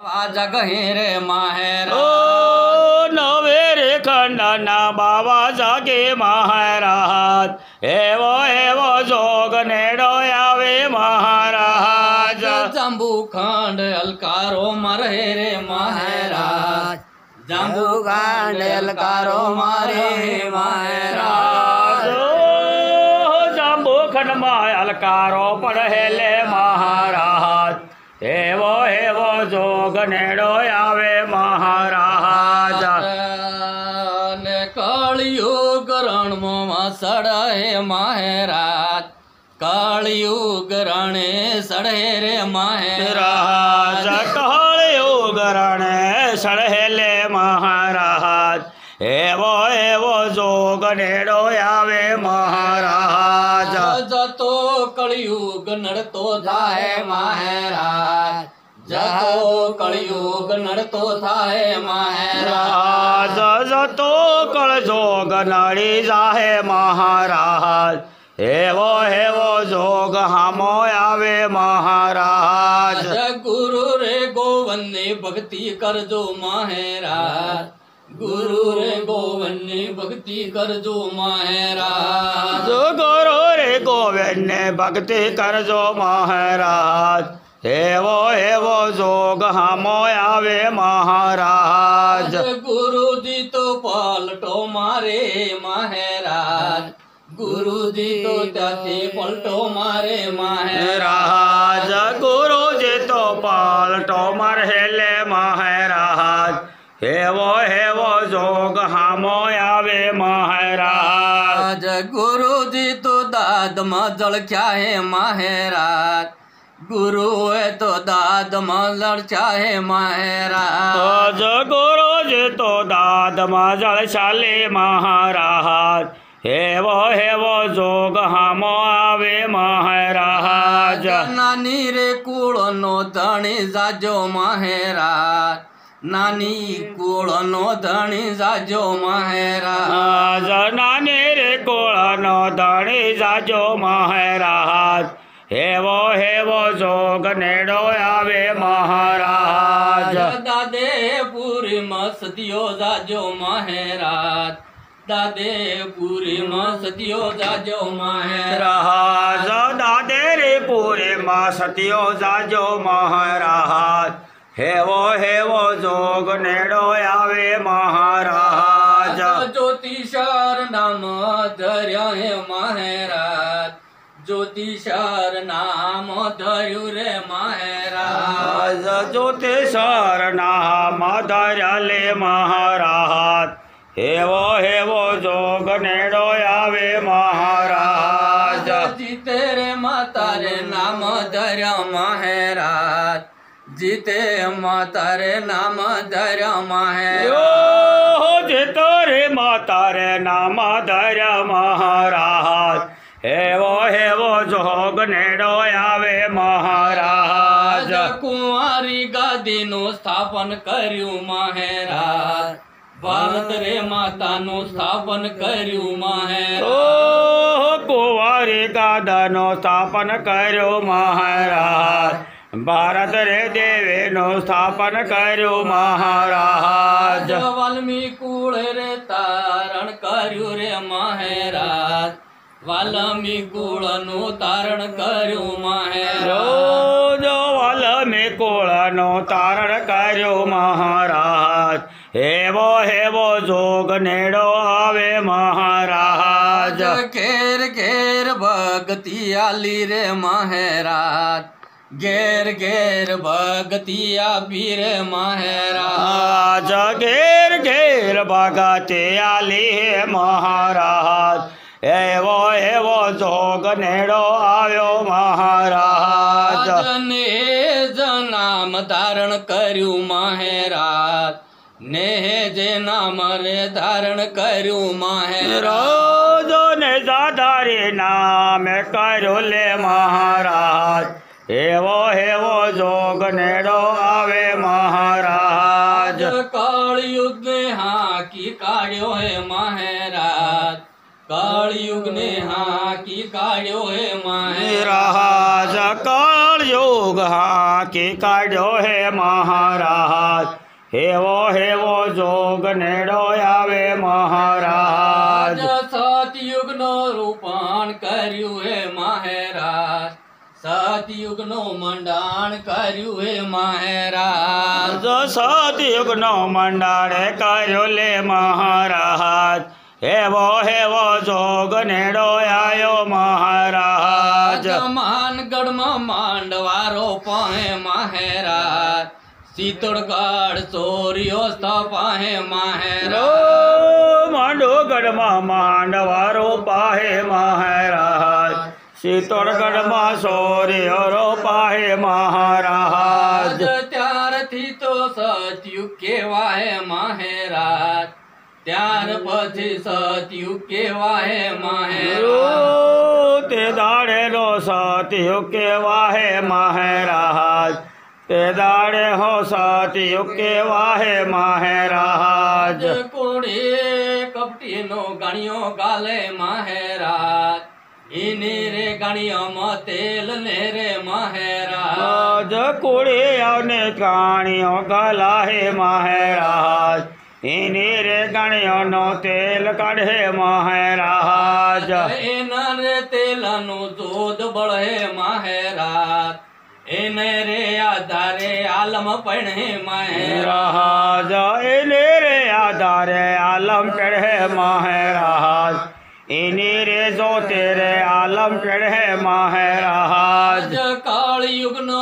जग रे महाराज ओ नवे रे खंडना बाबा जागे महाराज एवो एवो जोग नेडो आवे महाराज जंबू खंड अलकारो मरे रे महाराज जंबू खंड अलकारो मारे महाराज जंबू खंड में अलकारो पढ़ेले महाराज एवो एवो जोग नेडो आवे महाराज ने कलयुग रण में सड़े महाराज कलयुग रणे सड़े रे महाराज कलयुग रणे सड़ेले महाराज एवो एवो जोग नेडो आवे महाराज जतो कलयुग नड़तो थाए महाराज जतो कलयुग नड़तो थाए महाराज जतो कलयुग नड़ी जाहे महाराज एवो एवो जोग हमो आवे महाराज गुरु रे गोवन ने भक्ति कर जो महाराज गुरु रे गोवन ने भक्ति कर जो महाराज गुरु रे गोविंद ने भक्ति कर जो महाराज एवो एवो जोग हमो आवे महाराज गुरु जी तो पलटो मारे महाराज गुरु जी तो जाते पलटो मारे महाराज गुरु जी तो पलटो मारे महाराज हेवो हेवो जोग हमो आवे महाराज गुरु जी तो दाद में जलख्या है महाराज गुरु है तो दाद में जलख्या है महाराज गुरु जी तो दाद में जलशाले महाराज हेवो हेवो जोग हमो आवे महाराज नानी रे कूड़ नो धनी जाजो महाराज नानी कूड़ नो धनी जाजो महाराज नानी रे कूड़ नो धनी जाजो महाराज हेवो हेवो जोग नेडो आवे महाराज दादे पूरी मस्तियो जाजो महाराज दादे पूरी मस्तियो जाजो महाराज दादे रे पूरी मस्तियो जाजो महाराज हेवो हेवो जोग नेडो आवे महाराज ज्योतिषार नाम धर्या है महाराज ज्योतिषार नाम धर्यु रे महाराज ज्योतिषार नाम धर्यले महाराज हेवो हेवो जोग नेडो आवे महाराज जीते रे माता रे नाम धर्या महाराज जीते माता रे नाम धर्या महाराज जीतो रे माता रे नाम धर्या महाराज हेवो हेवो जोग नेडो आवे महाराज कुंवारी गादी नो स्थापन कर्यु महाराज भारत रे माता नो स्थापन कर्यु महाराज कुंवारी गादा नो स्थापन कर्यो महाराज भारत रे देवे नो स्थापन कर्यो महाराज वाल्मीकि कूड़ रे तारण कर्यु रे महाराज वाल्मीकि कूड़ नो तारण कर्यो महाराज वाल्मीकि कूड़ नो तारण कर्यो महाराज हेवो हेवो जोग नेडो आवे महाराज घेर घेर भगती आली रे महाराज घेर घेर भगती आबी रे महाराज घेर घेर भगती आली है महाराज एवो एवो जोग नेडो आव्यो महाराज ने नाम धारण कर्यु महाराज ने जे नाम रे धारण कर्यु महाराज ने जाधारे नाम कर्यो ले महाराज हेवो हेवो जोग नेडो आवे महाराज कलयुग ने हाकी काढ़्यो है महाराज कलयुग ने हाकी काढ़्यो है महाराज कलयुग યુગ હાકી કાઢ્યો હે મહારાજ હેવો જોગ નેડો આવે મહારાજ સતયુગનો રૂપાણ કર્યું હે મહારાજ સતયુગનો મંડાણ કર્યું હે મહારાજ સતયુગનો મંડાણ કર્યો લે મહારાજ હેવો જોગ નેડો આવ્યો મહારાજ માનગઢમાં માંડવારો પાહે મહારાજ સીતોડગઢ ચોરીઓ સ્થપાહે મહારાજ માંડોગઢમાં માંડવારો પાહે મહારાજ સીતોડગઢમાં ચોરીઓ પાહે મહારાજ ત્યારથી તો સતયુગ કહેવાય મહારાજ ત્યાર પછી સતયુગ કહેવાય મહારાજ તે દાડેલો સતયુગ કહેવાય મહારાજ તે દાડે હો સતયુગ કહેવાય મહારાજ કોડે કપટીનો ગણ્યો ગાલે મહારાજ ઇને રે ગણ્યામાં તેલ ને રે મહારાજ કોડે આવને ગાણીઓ ગલાહે મહારાજ ઇને રે ગણ્યોનો તેલ કાઢે મહારાજ એના રે તેલનું દૂધ બળે મહારાજ એને રે આધારે આલમ પડે મહારાજ એને રે આધારે આલમ ચढ़े મહારાજ એની રે જો તેરે આલમ ચढ़े મહારાજ કાળયુગનો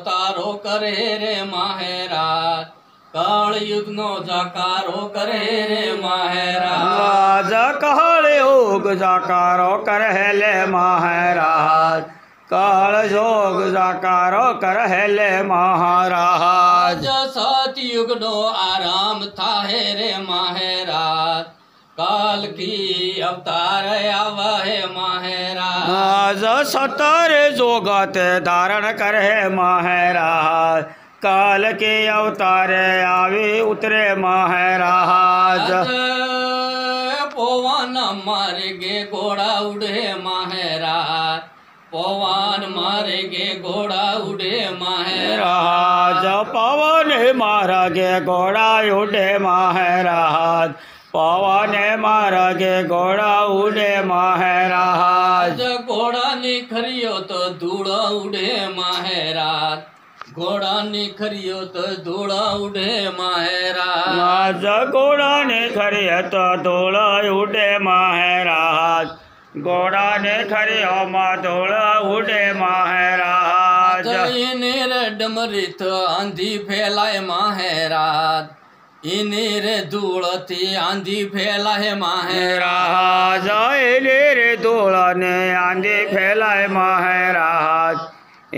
તારો કરે રે મહારાજ કાળયુગનો જકારો કરે રે મહારાજ કાળયુગ જકારો કરે લે મહારાજ કાળયોગ જકારો કરે લે મહારાજ સતયુગનો આરામ થાહે રે મહારાજ કાલ કી અવતાર આવે મહારાજ સતર જોગત ધારણ કરે મહારાજ કાલ કે અવતાર આવી ઉતરે મહારાજ પવન માર્ગે ઘોડા ઉડે મહારાજ પવન માર્ગે ઘોડા ઉડે મહારાજ પવન માર્ગે ઘોડા ઉડે મહારાજ પવન માર્ગે ઘોડા ઉડે મહારાજ ઘોડા નિખર્યો તો ધૂળ ઉડે મહારાજ ઘોડા નિખર્યો તો ધૂળ ઉડે મહારાજ ઘોડા નિખર્યો તો ધૂળ ઉડે મહારાજ ઘોડા નિખર્યો માં ધૂળ ઉડે મહારાજ ઇને રે ડમરીત આંધી ફેલાય મહારાજ ઇને રે ધૂળથી આંધી ફેલાય મહારાજ એને રે ધૂળને આંધી ફેલાય મહારાજ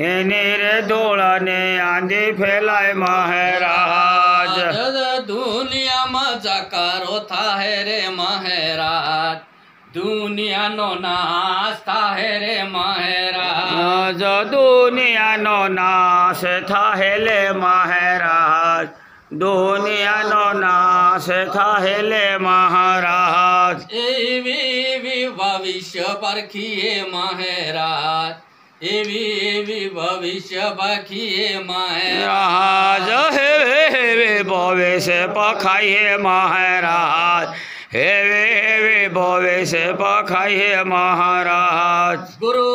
એને રે ધૂળને આંધી ફેલાય મહારાજ દુનિયામાં જકારો થાય રે મહારાજ દુનિયાનો નાશ થાય રે મહારાજ દુનિયાનો નાશ થાય લે મહારાજ દુનિયાનો નાશ થાય લે મહારાજ એવી ભવિષ્ય પરખીએ મહારાજ એવી ભવિષ્ય પાખીએ મહારાજ હેવે ભવિષ્ય પખાઈએ મહારાજ હેવે ભવિષ્ય પખાઈએ મહારાજ ગુરુ